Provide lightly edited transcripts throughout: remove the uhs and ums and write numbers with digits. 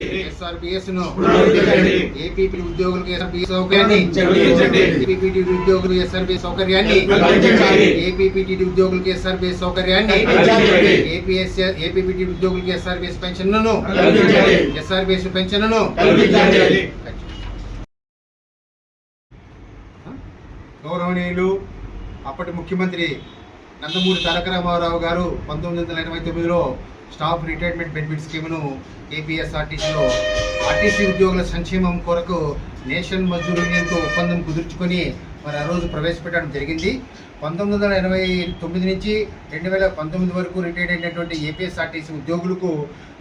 SRBS APP ఉద్యోగులకు SRBS సౌకర్యాన్ని, ఏపీపీటీ ఉద్యోగులకు SRBS సౌకర్యాన్ని, ఏపీపీటీ ఉద్యోగులకు SRBS సౌకర్యాన్ని, ఏపీపీటీ ఉద్యోగులకు SRBS పెన్షన్ను, SRBS పెన్షన్ను. గౌరవనీయులు అప్పటి ముఖ్యమంత్రి నందమూరి తారక రామారావు గారు 1989లో స్టాఫ్ రిటైర్మెంట్ బెనిఫిట్ స్కీమ్ను ఏపీఎస్ఆర్టీసీలో ఆర్టీసీ ఉద్యోగుల సంక్షేమం కొరకు నేషనల్ మజ్దూర్ యూనియన్తో ఒప్పందం కుదుర్చుకొని మరి ఆ రోజు ప్రవేశపెట్టడం జరిగింది. 1989 నుంచి 2019 వరకు రిటైర్డ్ అయినటువంటి ఏపీఎస్ఆర్టీసీ ఉద్యోగులకు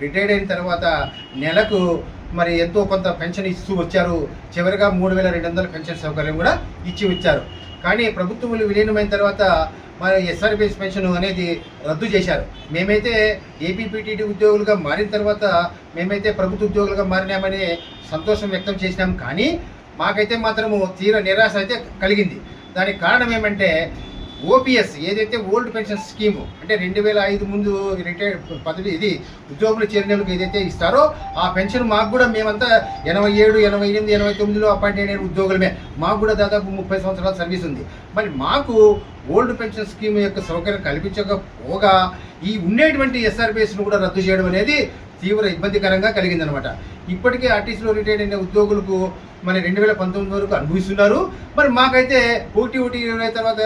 రిటైర్డ్ అయిన తర్వాత నెలకు మరి ఎంతో కొంత పెన్షన్ ఇస్తూ వచ్చారు. చివరిగా 3200 పెన్షన్ సౌకర్యం కూడా ఇచ్చి వచ్చారు. కానీ ప్రభుత్వములు విలీనమైన తర్వాత మరి SRBS పెన్షన్ అనేది రద్దు చేశారు. మేమైతే ఏపీపీటీడీ ఉద్యోగులుగా మారిన తర్వాత మేమైతే ప్రభుత్వ ఉద్యోగులుగా మారినామని సంతోషం వ్యక్తం చేసినాం. కానీ మాకైతే మాత్రము తీవ్ర నిరాశ అయితే కలిగింది. దానికి కారణం ఏమంటే ఓపీఎస్ ఏదైతే ఓల్డ్ పెన్షన్ స్కీము అంటే 2005 ముందు రిటైర్డ్ పదవి ఇది ఉద్యోగులు చేరినలకు ఏదైతే ఇస్తారో ఆ పెన్షన్ మాకు కూడా మేమంతా 87, 88, 89లో అపాయింట్ అయిన ఉద్యోగులమే. మాకు కూడా దాదాపు 30 సంవత్సరాల సర్వీస్ ఉంది. మరి మాకు ఓల్డ్ పెన్షన్ స్కీమ్ యొక్క సౌకర్యం కల్పించకపోగా ఈ ఉండేటువంటి SRBSను కూడా రద్దు చేయడం అనేది తీవ్ర ఇబ్బందికరంగా కలిగిందనమాట. ఇప్పటికే ఆర్టీసీలో రిటైర్డ్ అయిన ఉద్యోగులకు మరి 2019 వరకు అనుభవిస్తున్నారు. మరి మాకైతే 1/1/20 తర్వాత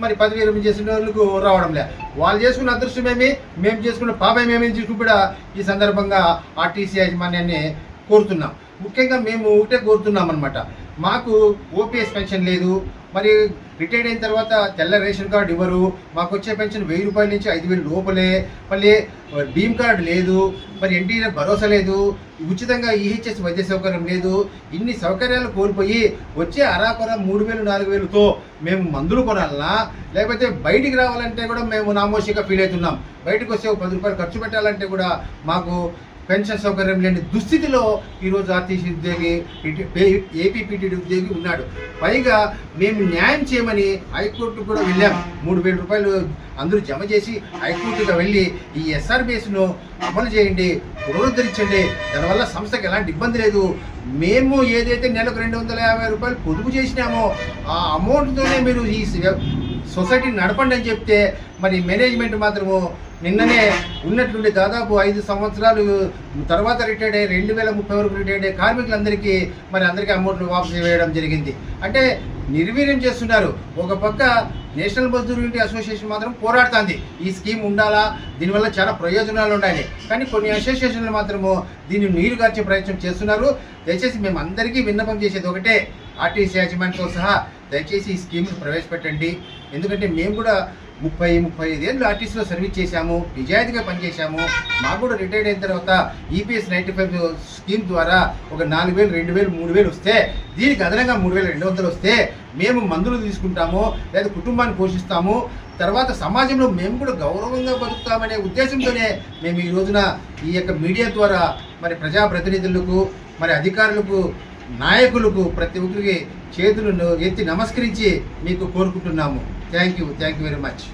మరి పదవి విరమణ చేసిన వాళ్ళకు రావడం లే. వాళ్ళు చేసుకున్న అదృష్టమేమి, మేము చేసుకున్న పాపమేమని చూసి కూడా ఈ సందర్భంగా ఆర్టీసీ యాజమాన్యాన్ని కోరుతున్నాం. ముఖ్యంగా మేము ఒకటే కోరుతున్నాం అనమాట, మాకు ఓపీఎస్ పెన్షన్ లేదు. మరి రిటైర్డ్ అయిన తర్వాత తెల్ల రేషన్ కార్డు ఇవ్వరు. మాకు వచ్చే పెన్షన్ 1000 రూపాయల నుంచి 5000 లోపలే. మళ్ళీ భీమ్ కార్డు లేదు, మరి ఎన్టీఆర్ భరోసా లేదు, ఉచితంగా ఈహెచ్ఎస్ వైద్య సౌకర్యం లేదు. ఇన్ని సౌకర్యాలు కోల్పోయి వచ్చే అరాకొర 3000, 4000తో మేము మందులు కొనాలన్నా లేకపోతే బయటికి రావాలంటే కూడా మేము నామోషిగా ఫీల్ అవుతున్నాం. బయటకు వస్తే 10 రూపాయలు ఖర్చు పెట్టాలంటే కూడా మాకు పెన్షన్ సౌకర్యం లేని దుస్థితిలో ఈరోజు ఆర్టీసీ ఉద్యోగి ఏపీపీటీడీ ఉద్యోగి ఉన్నాడు. పైగా మేము న్యాయం చేయమని హైకోర్టు కూడా వెళ్ళాం. 3000 రూపాయలు అందరూ జమ చేసి హైకోర్టుగా వెళ్ళి ఈ SRBSను అమలు చేయండి, పునరుద్ధరించండి, దానివల్ల సంస్థకి ఎలాంటి ఇబ్బంది లేదు. మేము ఏదైతే నెలకు 250 రూపాయలు పొదుపు చేసినామో ఆ అమౌంట్తోనే మీరు ఈ సొసైటీని నడపండి అని చెప్తే మరి మేనేజ్మెంట్ మాత్రము నిన్ననే ఉన్నటువంటి దాదాపు 5 సంవత్సరాలు తర్వాత రిటైర్డ్ అయ్యి 2030 వరకు రిటైర్డ్ అయ్యే కార్మికులందరికీ మరి అందరికీ అమౌంట్లు వాపసు వేయడం జరిగింది. అంటే నిర్వీర్యం చేస్తున్నారు. ఒక పక్క నేషనల్ మజ్దూర్ యూనియన్ అసోసియేషన్ మాత్రం పోరాడుతుంది ఈ స్కీమ్ ఉండాలా, దీనివల్ల చాలా ప్రయోజనాలు ఉన్నాయి. కానీ కొన్ని అసోసియేషన్లు మాత్రము దీన్ని నీరుగార్చే ప్రయత్నం చేస్తున్నారు. దయచేసి మేము అందరికీ విన్నపం చేసేది ఒకటే, ఆర్టీసీ యాజమాన్యంతో సహా దయచేసి ఈ స్కీమ్ను ప్రవేశపెట్టండి. ఎందుకంటే మేము కూడా 30-35 ఏళ్ళు ఆర్టీసీలో సర్వీస్ చేశాము, నిజాయితీగా పనిచేశాము. మాకు కూడా రిటైర్డ్ అయిన తర్వాత EPS 95 స్కీమ్ ద్వారా ఒక 4000, 2000, 3000 వస్తే దీనికి అదనంగా 3200 వస్తే మేము మందులు తీసుకుంటాము, లేదా కుటుంబాన్ని పోషిస్తాము, తర్వాత సమాజంలో మేము కూడా గౌరవంగా బతుకుతామనే ఉద్దేశంతోనే మేము ఈ రోజున ఈ యొక్క మీడియా ద్వారా మరి ప్రజాప్రతినిధులకు, మరి అధికారులకు, నాయకులకు ప్రతి ఒక్కరికి చేతులను ఎత్తి నమస్కరించి మీకు కోరుకుంటున్నాము. Thank you very much.